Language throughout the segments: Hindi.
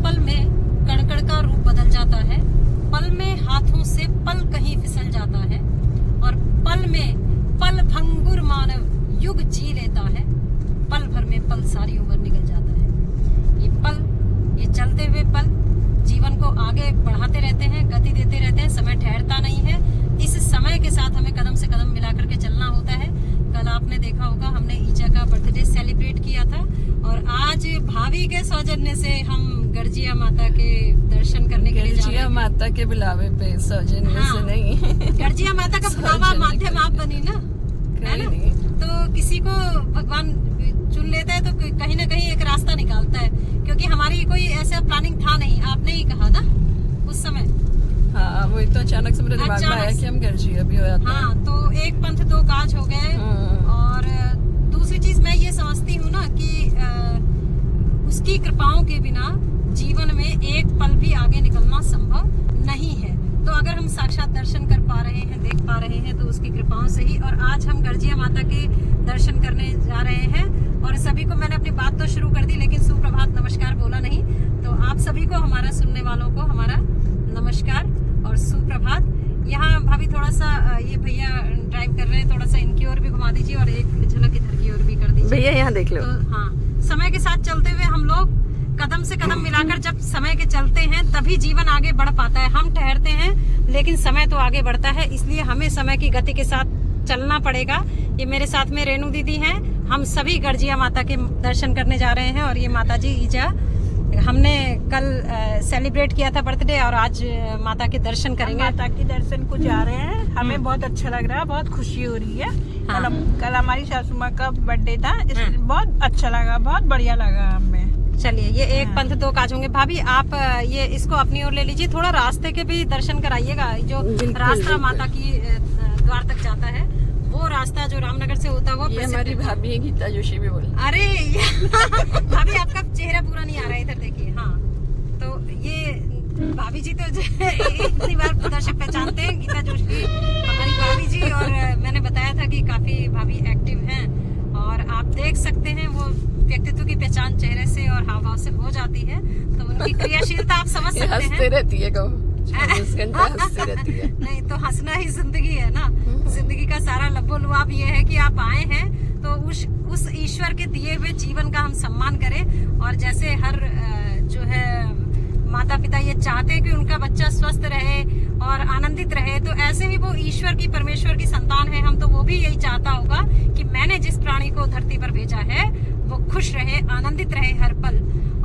पल में कड़कड़ का रूप बदल जाता है, पल में हाथों से पल कहीं फिसल जाता है, और पल में पल भंगुर मानव युग जी लेता है, पल भर में पल सारी उम्र निकल जाता है। ये पल, ये चलते हुए पल जीवन को आगे बढ़ाते रहते हैं, गति देते रहते हैं, समय ठहरता नहीं है। इस समय के साथ हमें कदम से कदम मिला करके चलना होता है। कल आपने देखा होगा हमने ईजा का बर्थडे सेलिब्रेट किया था, और आज भाभी के सौजन्य से हम गर्जिया माता के दर्शन करने के लिए जा रहे हैं। गर्जिया माता के बुलावे पे, सौजन्य से नहीं। गर्जिया माता का बुलावा माध्यम आप बनी ना, है ना? तो किसी को भगवान चुन लेता है तो कहीं ना कहीं एक रास्ता निकालता है, क्योंकि हमारी कोई ऐसा प्लानिंग था नहीं। आपने ही कहा ना उस समय। हाँ, वही तो अचानक से मेरे दिमाग में आया कि हम गर्जिया भी हो जाते हैं। हाँ, तो एक पंथ दो काज हो गए। और दूसरी चीज मैं ये समझती हूँ ना कि उसकी कृपाओं के बिना जीवन में एक पल भी आगे निकलना संभव नहीं है। तो अगर हम साक्षात दर्शन कर पा रहे हैं, देख पा रहे हैं, तो उसकी कृपाओं से ही। और आज हम गर्जिया माता के दर्शन करने जा रहे हैं, और सभी को मैंने अपनी बात तो शुरू कर दी, लेकिन सुप्रभात नमस्कार बोला नहीं। तो आप सभी को, हमारा सुनने वालों को हमारा नमस्कार और सुप्रभात। यहाँ भाभी थोड़ा सा, ये भैया ड्राइव कर रहे हैं, थोड़ा सा इनकी ओर भी घुमा दीजिए और एक झलक इधर की ओर भी कर दीजिए भैया। यहाँ देख लो। तो हाँ, समय के साथ चलते हुए हम लोग कदम से कदम मिलाकर जब समय के चलते हैं तभी जीवन आगे बढ़ पाता है। हम ठहरते हैं लेकिन समय तो आगे बढ़ता है, इसलिए हमें समय की गति के साथ चलना पड़ेगा। ये मेरे साथ में रेणु दीदी हैं, हम सभी गर्जिया माता के दर्शन करने जा रहे हैं। और ये माता जी ईजा, हमने कल सेलिब्रेट किया था बर्थडे, और आज माता के दर्शन करेंगे। माता के दर्शन को जा रहे हैं, हमें बहुत अच्छा लग रहा है, बहुत खुशी हो रही है। हाँ। कल हमारी सासू माँ का बर्थडे था, इसलिए बहुत अच्छा लगा, बहुत बढ़िया लगा हमें। चलिए, ये एक पंथ दो काज होंगे। भाभी आप ये इसको अपनी ओर ले लीजिए, थोड़ा रास्ते के भी दर्शन कराइएगा। जो रास्ता माता की द्वार तक जाता है, वो रास्ता जो रामनगर से होता हुआ, ये हमारी भाभी है गीता जोशी भी बोल। अरे भाभी आपका चेहरा पूरा नहीं आ रहा है, इधर देखिए। हाँ, तो ये भाभी जी तो इतनी बार दर्शक पहचानते हैं, गीता जोशी हमारी भाभी जी। और मैंने बताया था कि काफी भाभी एक्टिव हैं, और आप देख सकते हैं वो व्यक्तित्व की पहचान चेहरे से और हाव भाव से हो जाती है, तो उनकी क्रियाशीलता आप समझ सकते हैं। हंसते रहती है, हंसती रहती है। नहीं तो हंसना ही जिंदगी है ना। जिंदगी का सारा लब्बो लुआब ये है कि आप आए हैं तो उस ईश्वर के दिए हुए जीवन का हम सम्मान करें। और जैसे हर जो है माता पिता ये चाहते हैं कि उनका बच्चा स्वस्थ रहे और आनंदित रहे, तो ऐसे ही वो ईश्वर की, परमेश्वर की संतान है हम, तो वो भी यही चाहता होगा कि मैंने जिस प्राणी को धरती पर भेजा है वो खुश रहे, आनंदित रहे हर पल।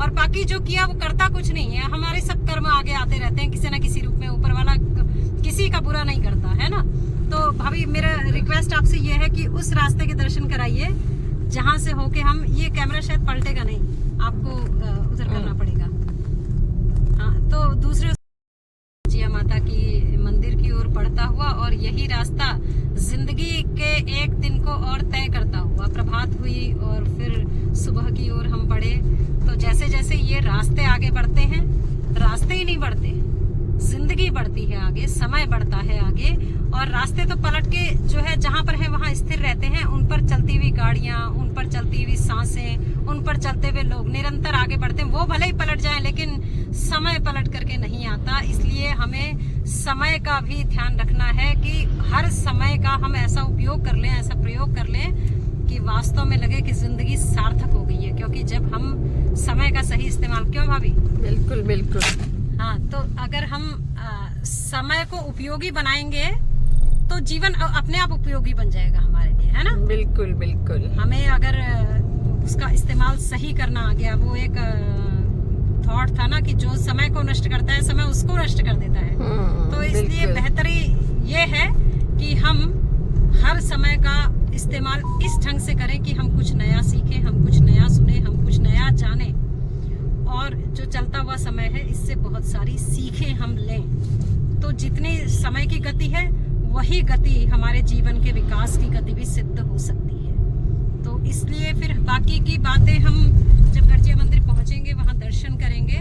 और बाकी जो किया वो करता कुछ नहीं है, हमारे सब कर्म आगे आते रहते हैं किसी न किसी रूप में। ऊपर वाला किसी का बुरा नहीं करता है ना। तो भाभी मेरा रिक्वेस्ट आपसे ये है कि उस रास्ते के दर्शन कराइए जहाँ से होके हम, ये कैमरा शायद पलटेगा नहीं, आपको उधर करना पड़ेगा। हाँ, तो दूसरे जिया माता की मंदिर की ओर बढ़ता हुआ, और यही रास्ता जिंदगी के एक दिन को और तय करता हुआ। प्रभात हुई और फिर सुबह की ओर हम बढ़े। तो जैसे जैसे ये रास्ते आगे बढ़ते हैं, रास्ते ही नहीं बढ़ते, जिंदगी बढ़ती है आगे, समय बढ़ता है आगे। और रास्ते तो पलट के जो है जहाँ पर है वहाँ स्थिर रहते हैं, उन पर चलती हुई गाड़ियाँ, उन पर चलती हुई सांसें, उन पर चलते हुए लोग निरंतर आगे बढ़ते हैं। वो भले ही पलट जाएं, लेकिन समय पलट करके नहीं आता। इसलिए हमें समय का भी ध्यान रखना है कि हर समय का हम ऐसा उपयोग कर लें, ऐसा प्रयोग कर लें कि वास्तव में लगे कि जिंदगी सार्थक हो गई है। क्योंकि जब हम समय का सही इस्तेमाल, क्यों भाभी? बिल्कुल बिल्कुल। हाँ, तो अगर हम समय को उपयोगी बनाएंगे तो जीवन अपने आप उपयोगी बन जाएगा हमारे लिए, है ना? बिल्कुल बिल्कुल। हमें अगर उसका इस्तेमाल सही करना आ गया, वो एक थॉट था ना कि जो समय को नष्ट करता है, समय उसको नष्ट कर देता है। तो इसलिए बेहतरी ये है कि हम हर समय का इस्तेमाल इस ढंग से करें कि हम कुछ नया सीखें, हम कुछ नया सुने, हम कुछ नया जाने, और जो चलता हुआ समय है इससे बहुत सारी सीखें हम लें। तो जितनी समय की गति है वही गति हमारे जीवन के विकास की गति भी सिद्ध हो सकती है। तो इसलिए फिर बाकी की बातें हम जब गर्जिया मंदिर पहुंचेंगे, वहां दर्शन करेंगे,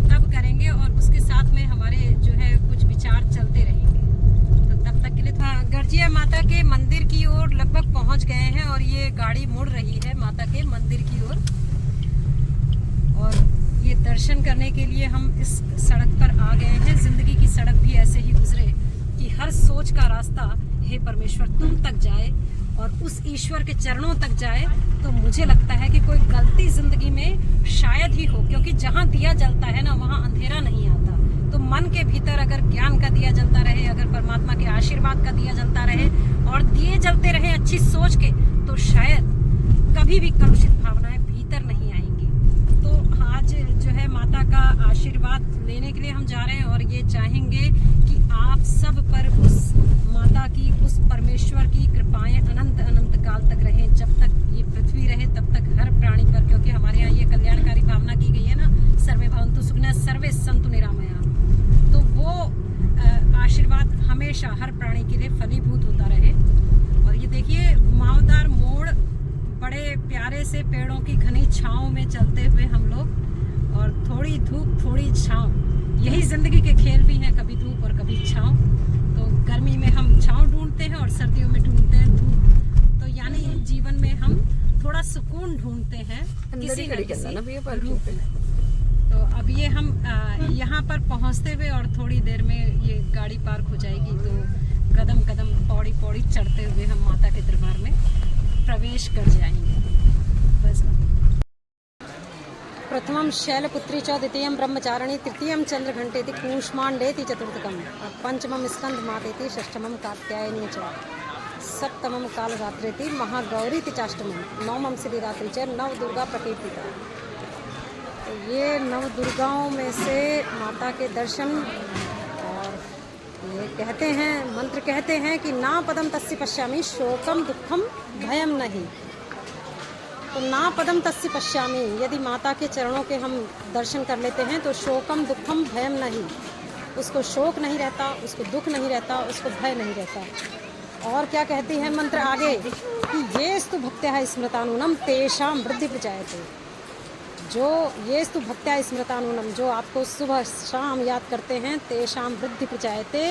तब करेंगे, और उसके साथ में हमारे जो है कुछ विचार चलते रहेंगे। तो तब तक के लिए गर्जिया माता के मंदिर की ओर लगभग पहुंच गए हैं, और ये गाड़ी मुड़ रही है माता के मंदिर की ओर, और ये दर्शन दर्शन करने के लिए हम इस सड़क पर आ गए हैं। जिंदगी की सड़क भी ऐसे ही गुजरे कि हर सोच का रास्ता हे परमेश्वर तुम तक जाए और उस ईश्वर के चरणों तक जाए। तो मुझे लगता है कि कोई गलती जिंदगी में शायद ही हो, क्योंकि जहाँ दिया जलता है ना वहाँ अंधेरा नहीं आता। तो मन के भीतर अगर ज्ञान का दिया जलता रहे, अगर परमात्मा के आशीर्वाद का दिया जलता रहे और दिए जलते रहे अच्छी सोच के, तो शायद कभी भी कलुषित भावनाएं भीतर नहीं आएंगी। तो आज जो है माता का आशीर्वाद लेने के लिए हम जा रहे हैं और ये चाहेंगे कि आप सब पर उस माता की, उस परमेश्वर की कृपाएं अनंत अनंत काल तक रहें। जब तक ये पृथ्वी रहे तब तक हर प्राणी पर, क्योंकि हमारे यहाँ ये कल्याणकारी भावना की गई है ना, सर्वे भवन्तु सुखिनः सर्वे सन्तु निरामया। तो वो आशीर्वाद हमेशा हर प्राणी के लिए फलीभूत होता रहे। और ये देखिए घुमावदार मोड़, बड़े प्यारे से पेड़ों की घनी छांव में चलते हुए हम लोग, और थोड़ी धूप थोड़ी छांव, यही जिंदगी के खेल भी हैं, कभी धूप और कभी छांव। तो गर्मी में हम छांव ढूंढते हैं और सर्दियों में ढूंढते हैं धूप। तो यानी जीवन में हम थोड़ा सुकून ढूंढते हैं किसी न किसी। तो अब ये हम यहाँ पर पहुँचते हुए और थोड़ी देर में ये गाड़ी पार्क हो जाएगी, तो कदम कदम पौड़ी पौड़ी चढ़ते हुए हम माता के दरबार में प्रवेश कर जाएंगे। बस प्रथमं शैलपुत्री च, द्वितीयं ब्रह्मचारिणी, तृतीयं चंद्रघंटेति, कूष्मांडेति चतुर्थकं, पंचमं स्कंदमातेति, षष्ठमं कात्यायनी च, सप्तमं कालरात्रेति, महागौरीति चाष्टमं, नवमं श्रीरात्रि च, नवदुर्गा प्रकीर्तिता। तो ये नव दुर्गाओं में से माता के दर्शन, और ये कहते हैं, मंत्र कहते हैं कि ना पदम तस्य पश्यामि शोकम दुखम भयम नहीं। तो ना पदम तस्य पश्यामि, यदि माता के चरणों के हम दर्शन कर लेते हैं तो शोकम दुखम भयम नहीं, उसको शोक नहीं रहता, उसको दुख नहीं रहता, उसको भय नहीं रहता। और क्या कहती है मंत्र आगे कि येस्तु भक्त्या स्मृतानूनम तेषां वृद्धि प्रजायते। जो येस्तु भक्त्या स्मृतानूनम, जो आपको सुबह शाम याद करते हैं, तेषां वृद्धि प्रजायते,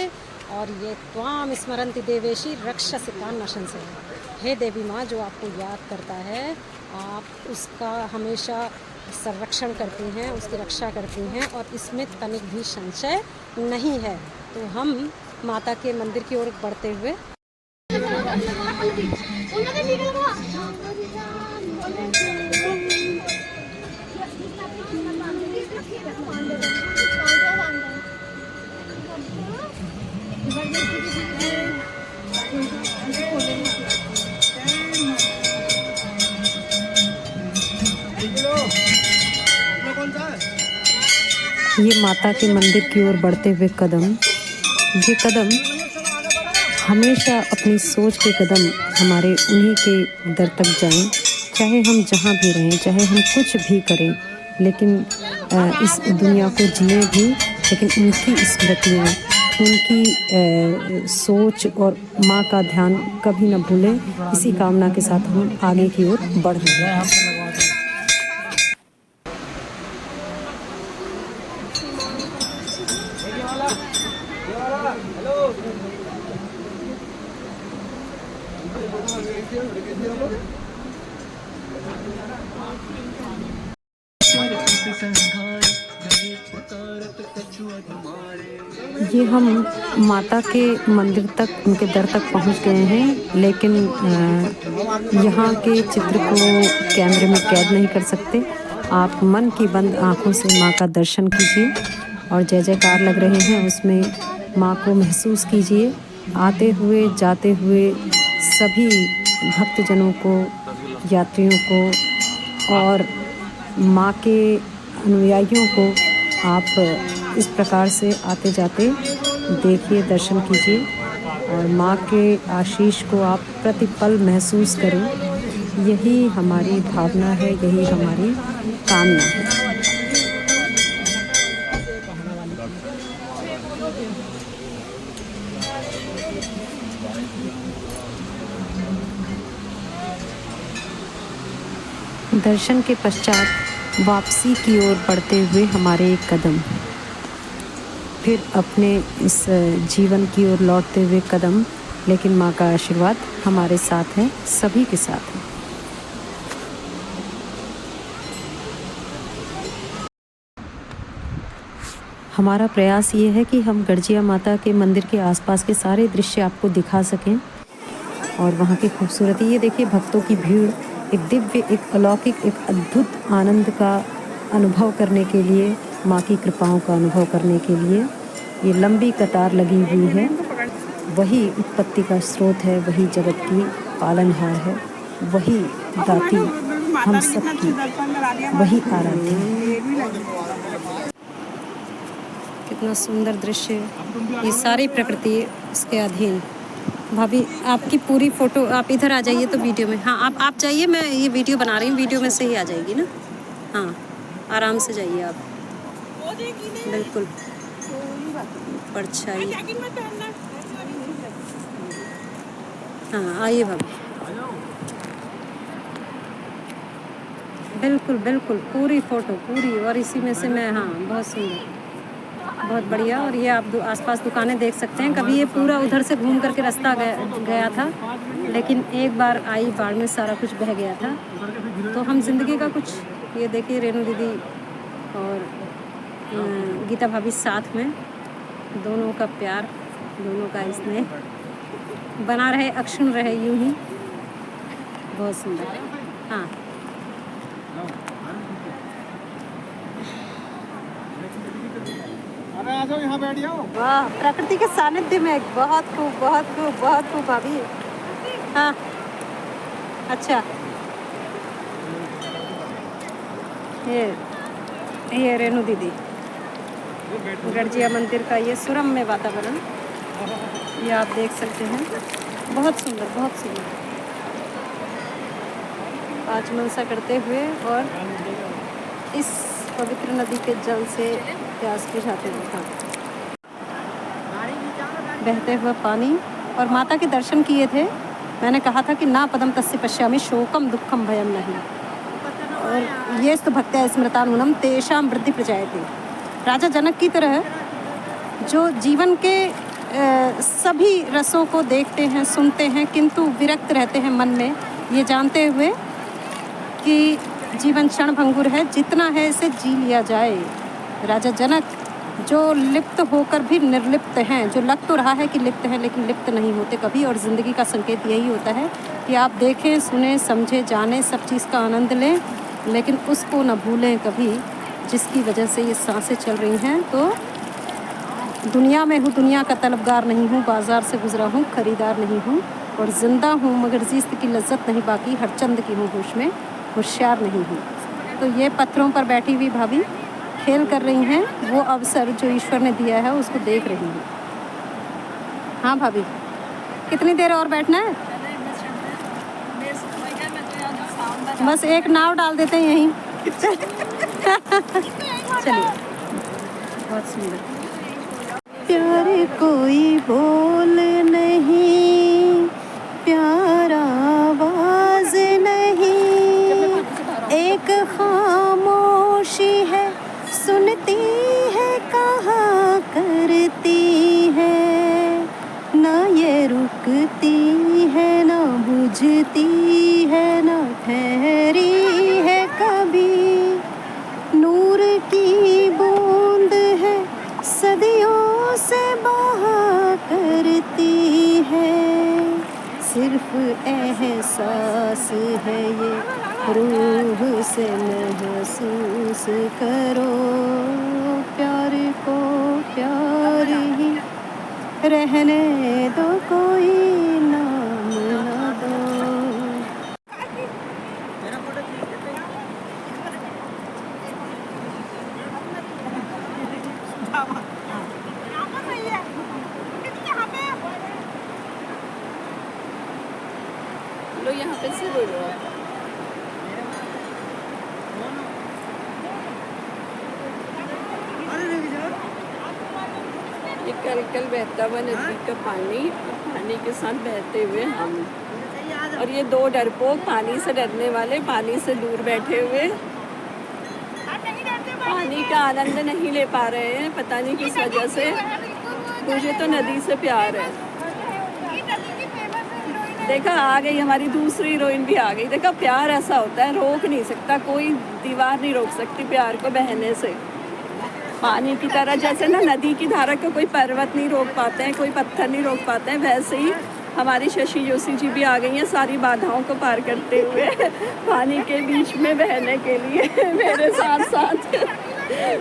और ये त्वाम स्मरन्ति देवेशी रक्षसि कान संशय। हे देवी माँ, जो आपको याद करता है आप उसका हमेशा संरक्षण करती हैं, उसकी रक्षा करती हैं, और इसमें तनिक भी संशय नहीं है। तो हम माता के मंदिर की ओर बढ़ते हुए ये माता के मंदिर की ओर बढ़ते हुए कदम, ये कदम हमेशा अपनी सोच के कदम हमारे उन्हीं के दर तक जाएं, चाहे हम जहाँ भी रहें, चाहे हम कुछ भी करें, लेकिन इस दुनिया को जिए भी, लेकिन उनकी स्मृतियाँ, उनकी सोच और माँ का ध्यान कभी न भूलें। इसी कामना के साथ हम आगे की ओर बढ़ रहे हैं। ये हम माता के मंदिर तक, उनके दर तक पहुंच गए हैं, लेकिन यहाँ के चित्र को कैमरे में कैद नहीं कर सकते। आप मन की बंद आँखों से माँ का दर्शन कीजिए और जय जयकार लग रहे हैं उसमें माँ को महसूस कीजिए। आते हुए जाते हुए सभी भक्तजनों को, यात्रियों को और माँ के अनुयायियों को आप इस प्रकार से आते जाते देखिए, दर्शन कीजिए और माँ के आशीष को आप प्रतिपल महसूस करें। यही हमारी भावना है, यही हमारी कामना है। दर्शन के पश्चात वापसी की ओर बढ़ते हुए हमारे एक कदम, फिर अपने इस जीवन की ओर लौटते हुए कदम, लेकिन माँ का आशीर्वाद हमारे साथ है, सभी के साथ है। हमारा प्रयास ये है कि हम गर्जिया माता के मंदिर के आसपास के सारे दृश्य आपको दिखा सकें और वहाँ की खूबसूरती। ये देखिए भक्तों की भीड़, एक दिव्य, एक अलौकिक, एक अद्भुत आनंद का अनुभव करने के लिए, माँ की कृपाओं का अनुभव करने के लिए ये लंबी कतार लगी हुई है। वही उत्पत्ति का स्रोत है, वही जगत की पालनहार है, वही दाती हम सब की, वही आराध्य है। कितना सुंदर दृश्य, ये सारी प्रकृति इसके अधीन। भाभी आपकी पूरी फोटो, आप इधर आ जाइए तो वीडियो में। हाँ आप जाइए, मैं ये वीडियो बना रही हूँ, वीडियो में से ही आ जाएगी ना। हाँ आराम से जाइए आप, बिल्कुल परछाई। हाँ आइए भाभी, बिल्कुल बिल्कुल पूरी फ़ोटो पूरी, और इसी में से मैं, हाँ बहुत सुंदर, बहुत बढ़िया। और ये आप आसपास दुकानें देख सकते हैं। कभी ये पूरा उधर से घूम करके रास्ता गया था, लेकिन एक बार आई बाढ़ में सारा कुछ बह गया था। तो हम जिंदगी का कुछ, ये देखिए रेणु दीदी और गीता भाभी साथ में, दोनों का प्यार, दोनों का स्नेह बना रहे, अक्षुण रहे यूं ही। बहुत सुंदर। हाँ यहाँ बैठ जाओ। वाह, प्रकृति के सानिध्य में बहुत खूब, बहुत खूब, बहुत खूब भाभी। हाँ अच्छा, ये रेणु दीदी, गर्जिया मंदिर का ये सुरम्य वातावरण, ये आप देख सकते हैं। बहुत सुंदर, बहुत सुंदर। आज मनसा करते हुए और इस पवित्र नदी के जल से प्यास बुझाते हुए, बहते हुए पानी, और माता के दर्शन किए थे। मैंने कहा था कि ना पदम तस्य पश्यामि शोकम दुखम भयम नहीं, और ये तो भक्त्या स्मृतानुगुणम तेषां वृद्धि प्रजायते। राजा जनक की तरह जो जीवन के सभी रसों को देखते हैं, सुनते हैं, किंतु विरक्त रहते हैं मन में, ये जानते हुए कि जीवन क्षणभंगुर है, जितना है इसे जी लिया जाए। राजा जनक जो लिप्त होकर भी निर्लिप्त हैं, जो लग तो रहा है कि लिप्त हैं लेकिन लिप्त नहीं होते कभी। और ज़िंदगी का संकेत यही होता है कि आप देखें, सुने, समझे, जाने, सब चीज़ का आनंद लें, लेकिन उसको न भूलें कभी जिसकी वजह से ये सांसें चल रही हैं। तो दुनिया में हूँ, दुनिया का तलबगार नहीं हूँ, बाज़ार से गुजरा हूँ, ख़रीदार नहीं हूँ, और ज़िंदा हूँ मगर जीस्त की लज्जत नहीं बाकी, हर चंद की हूँ होश में, होशियार नहीं हूँ। तो ये पत्थरों पर बैठी हुई भाभी खेल कर रही हैं, वो अवसर जो ईश्वर ने दिया है उसको देख रही हैं। हाँ भाभी, कितनी देर और बैठना है? बस एक नाव डाल देते हैं यहीं। चलिए, बहुत सुंदर। प्यार कोई बोल नहीं, प्यार आवाज नहीं, एक खामोशी है, सुनती है, कहा करती है, ना ये रुकती है, ना बुझती है, ना ठहरी है कभी। नूर की बूंद है, सदियों से बहा करती है, सिर्फ एहसास है ये, रूह से महसूस करो, प्यार को प्यार ही रहने दो, कोई नाम ना दो। लो यहाँ पे से बोलो। ये कल कल बहता हुआ नदी का पानी, और पानी के साथ बहते हुए हम, और ये दो डरपोक पानी से डरने वाले, पानी से दूर बैठे हुए, पानी का आनंद नहीं ले पा रहे हैं, पता नहीं किस वजह से। मुझे तो नदी से प्यार है। देखा, आ गई हमारी दूसरी हीरोइन भी आ गई। देखा, प्यार ऐसा होता है, रोक नहीं सकता कोई, दीवार नहीं रोक सकती प्यार को बहने से। पानी की तरह, जैसे ना नदी की धारा को कोई पर्वत नहीं रोक पाते हैं, कोई पत्थर नहीं रोक पाते हैं, वैसे ही हमारी शशि जोशी जी भी आ गई हैं सारी बाधाओं को पार करते हुए पानी के बीच में बहने के लिए मेरे साथ साथ।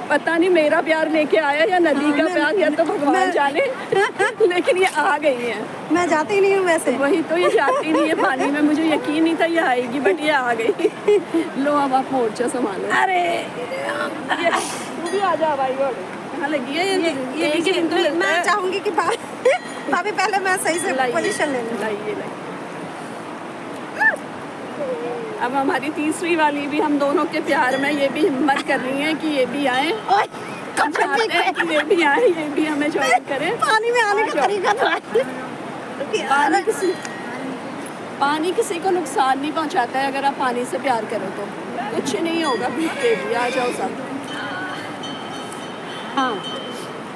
पता नहीं मेरा प्यार लेके आया या नदी का प्यार, या तो भगवान जाने, लेकिन ये आ गई है। मैं जाती नहीं हूँ वैसे। वही तो, ये जाती नहीं है पानी में, मुझे यकीन नहीं था ये आएगी, बट ये आ गई। लो अब आप मोर्चा संभालो। अरे तू भी आ जा भाई, कहाँ लगी है ये एक दिन तो लगता मैं है। चाहूंगी कि भाभी पहले मैं सही से पोजीशन ले लूँ। लाइए। अब हमारी तीसरी वाली भी हम दोनों के प्यार में ये भी हिम्मत कर रही है कि ये भी आए, चाहते हैं कि ये भी आए, ये भी हमें ज्वाइन करें। पानी में आने का तरीका तो पानी किसी को नुकसान नहीं पहुंचाता है, अगर आप पानी से प्यार करो तो कुछ नहीं होगा। भीग के भी आ जाओ साथ। हाँ,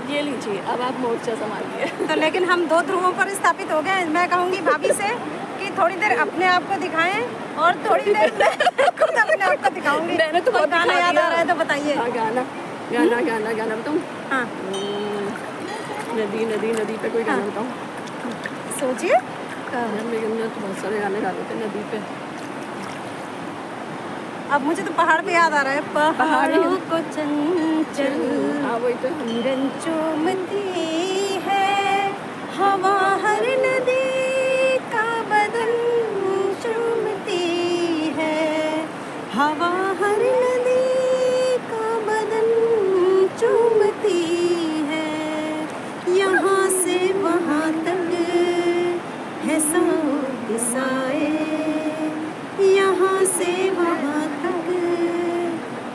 ये लीजिए, अब आप मोर्चा संभालिए। तो लेकिन हम 2 ध्रुवों पर स्थापित हो गए। मैं कहूँगी भाभी से कि थोड़ी देर अपने आप को दिखाएं और थोड़ी देर मैं खुद अपने आप को दिखाऊंगी। मैंने तो कोई गाना याद आ रहा है तो बताइए। हाँ, गाना बताऊँ? हाँ, नदी पे कोई गाना बताऊँ? सोचिए। मेरे तो बहुत सारे गाने गा रहे थे नदी पे। अब मुझे तो पहाड़ पे याद आ रहा है, पहाड़ों को चंचल हाँ वही तो। हिरन चूमती है, हवा हर नदी का बदन चूमती है, हवा हर नदी का बदन चूमती है, यहाँ से वहाँ तक है साए साए, यहाँ से वहाँ तक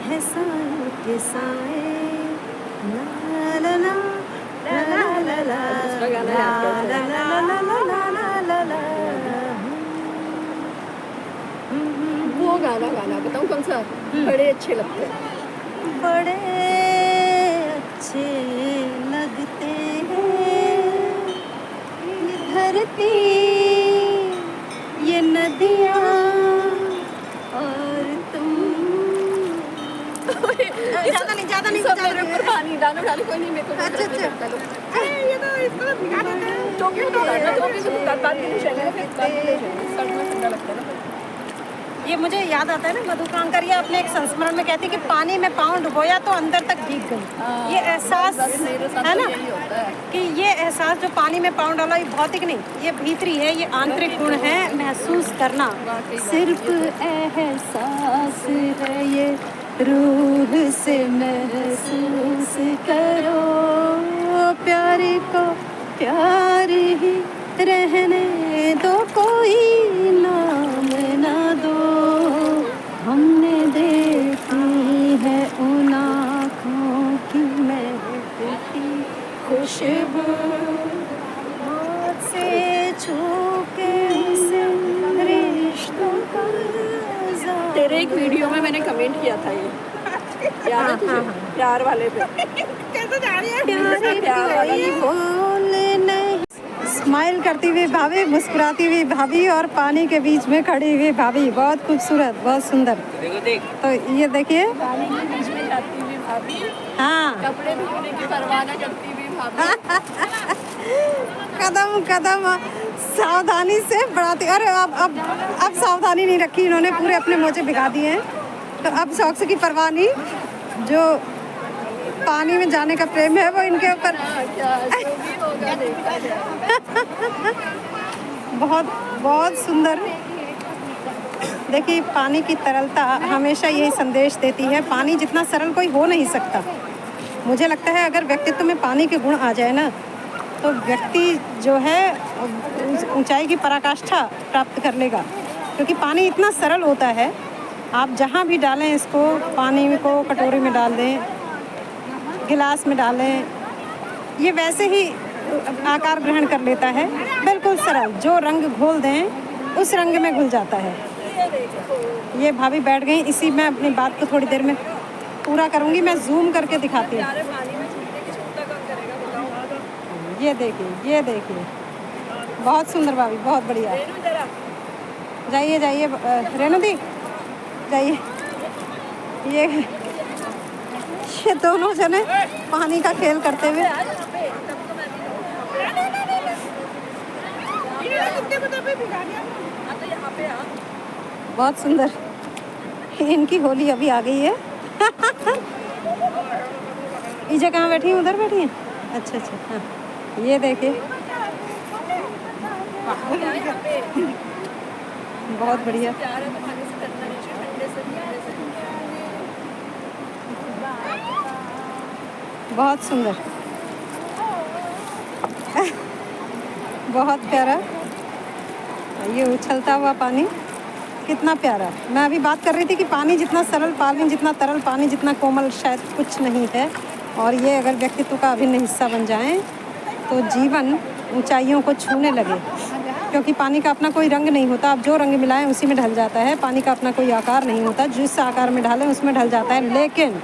है साए साए, ला ला ला ला ला ला दूसरा गाना याद करते हैं। वो गाना बताऊँ कौन सा? बड़े अच्छे लगते हैं। बड़े अच्छे लगते हैं ये धरती, ये नदियाँ और तुम। ज्यादा नहीं सब मेरे ऊपर पानी डालो कोई नहीं, मेरे को अच्छा। ये तो इसको दिखा देते हैं। टोपी को उतारना, टोपी को उतार बाद में चलेगा, फिर बाद में सर में ठंडा लगता है ना। ये मुझे याद आता है ना, मधुकांकरिया अपने एक संस्मरण में कहती है कि पानी में पाँव डुबोया तो अंदर तक भीग गई। ये एहसास है ना, कि ये एहसास जो पानी में पाँव डाला, ये भौतिक नहीं, ये भीतरी है, ये आंतरिक गुण है, महसूस करना। सिर्फ एहसास है ये, रूह से महसूस करो, प्यार को प्यार ही रहने दो, कोई नाम ना दो, हमने देखी है उन आँखों की महकती खुशबू, हाथ से छू के उसे रिश्तों का ज़ार। तेरे एक वीडियो में मैंने कमेंट किया था ये, याद है तुझे? प्यार वाले पे। कैसे जा रही है? प्यार वाली बोले नहीं। स्माइल करती हुई भाभी, मुस्कुराती हुई भाभी और पानी के बीच में खड़ी हुई भाभी, बहुत खूबसूरत, बहुत सुंदर। तो ये देखिए, पानी के बीच में जाती हुई भाभी, हाँ, कपड़े धोने की परवाह न करती हुई भाभी, कदम कदम सावधानी से बढ़ाती। अरे अब सावधानी नहीं रखी इन्होंने, पूरे अपने मोजे भिगा दिए हैं। तो अब शौक की परवाह नहीं, जो पानी में जाने का प्रेम है वो इनके ऊपर। क्या जो भी होगा देखा जाएगा। बहुत सुंदर। देखिए, पानी की तरलता हमेशा यही संदेश देती है, पानी जितना सरल कोई हो नहीं सकता। मुझे लगता है अगर व्यक्तित्व में पानी के गुण आ जाए ना, तो व्यक्ति जो है ऊंचाई की पराकाष्ठा प्राप्त कर लेगा, क्योंकि पानी इतना सरल होता है। आप जहाँ भी डालें इसको, पानी को कटोरी में डाल दें, गिलास में डालें, ये वैसे ही आकार ग्रहण कर लेता है, बिल्कुल सरल। जो रंग घोल दें उस रंग में घुल जाता है। ये भाभी बैठ गई, इसी में अपनी बात को थोड़ी देर में पूरा करूँगी, मैं जूम करके दिखाती हूँ। ये देखिए, बहुत सुंदर भाभी, बहुत बढ़िया। जाइए रेणु दी, जाइए। ये ये दोनों जने पानी का खेल करते हुए। बहुत सुंदर, इनकी होली अभी आ गई है। ईजा कहाँ बैठी है? उधर बैठी है। अच्छा अच्छा, हाँ ये देखिए, बहुत बढ़िया। बहुत सुंदर, बहुत प्यारा। ये उछलता हुआ पानी कितना प्यारा। मैं अभी बात कर रही थी कि पानी जितना सरल पानी, जितना तरल पानी, जितना कोमल शायद कुछ नहीं है। और ये अगर व्यक्तित्व का अभिन्न हिस्सा बन जाए तो जीवन ऊंचाइयों को छूने लगे, क्योंकि पानी का अपना कोई रंग नहीं होता। आप जो रंग मिलाएं उसी में ढल जाता है। पानी का अपना कोई आकार नहीं होता, जिस आकार में डालें उसमें ढल जाता है। लेकिन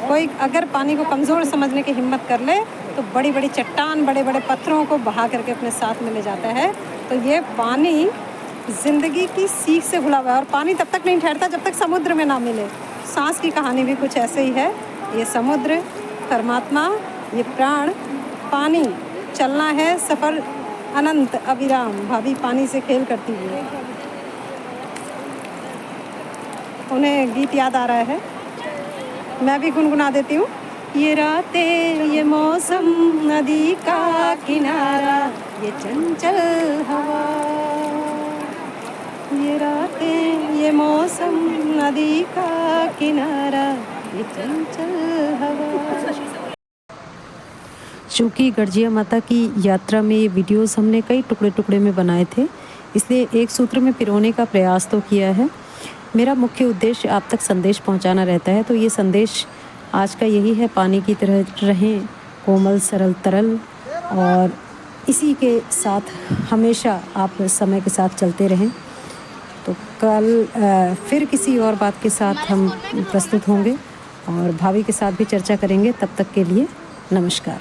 कोई अगर पानी को कमज़ोर समझने की हिम्मत कर ले तो बड़ी बड़ी चट्टान, बड़े बड़े पत्थरों को बहा करके अपने साथ में ले जाता है। तो ये पानी ज़िंदगी की सीख से घुला हुआ है। और पानी तब तक नहीं ठहरता जब तक समुद्र में ना मिले। सांस की कहानी भी कुछ ऐसे ही है। ये समुद्र, परमात्मा, ये प्राण, पानी, चलना है सफ़र अनंत अविराम। भाभी पानी से खेल करती हुई, उन्हें गीत याद आ रहा है, मैं भी गुनगुना देती हूँ। ये रातें, ये मौसम, नदी का किनारा, ये चंचल हवा। ये रातें, ये मौसम, नदी का किनारा, ये चंचल हवा। चूँकि गर्जिया माता की यात्रा में ये वीडियोस हमने कई टुकड़े टुकड़े में बनाए थे, इसलिए एक सूत्र में पिरोने का प्रयास तो किया है। मेरा मुख्य उद्देश्य आप तक संदेश पहुंचाना रहता है। तो ये संदेश आज का यही है, पानी की तरह रहें, कोमल, सरल, तरल, और इसी के साथ हमेशा आप समय के साथ चलते रहें। तो कल फिर किसी और बात के साथ हम प्रस्तुत होंगे और भाभी के साथ भी चर्चा करेंगे। तब तक के लिए नमस्कार।